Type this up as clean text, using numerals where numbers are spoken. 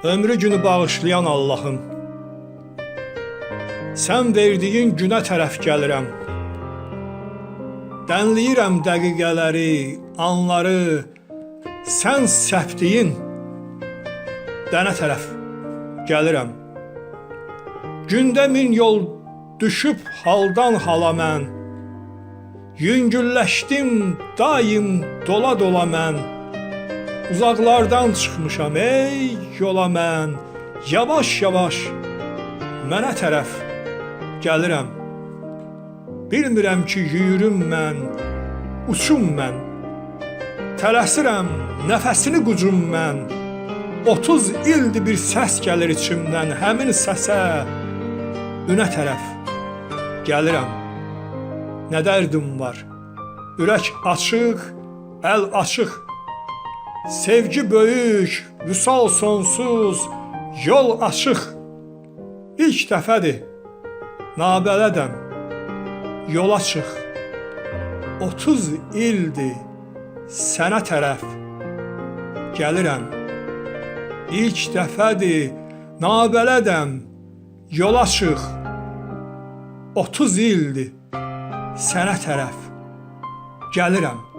Ömrü günü bağışlayan Allahım, sən verdiyin günə tərəf gəlirəm. Dənləyirəm dəqiqələri, anları, sən səpdiyin dənə tərəf gəlirəm. Gündə min yol düşüb haldan hala mən, yüngülləşdim daim dola dola mən. Uzaqlardan çıxmışam ey yola mən, yavaş yavaş mənə tərəf gəlirəm. Bilmirəm ki yürürüm mən, uçum mən, tələsirəm nəfəsini qucum mən. 30 ildir bir səs gəlir içimdən, həmin səsə ünə tərəf gəlirəm. Nə dərdim var, ürək açıq, əl açıq. Sevgi böyük, vüsal sonsuz, yol açıq. İlk dəfədir, nabələdəm, yola çıx. 30 ildir sənə tərəf gəlirəm. İlk dəfədir, nabələdəm, yola çıx. 30 ildir sənə tərəf gəlirəm.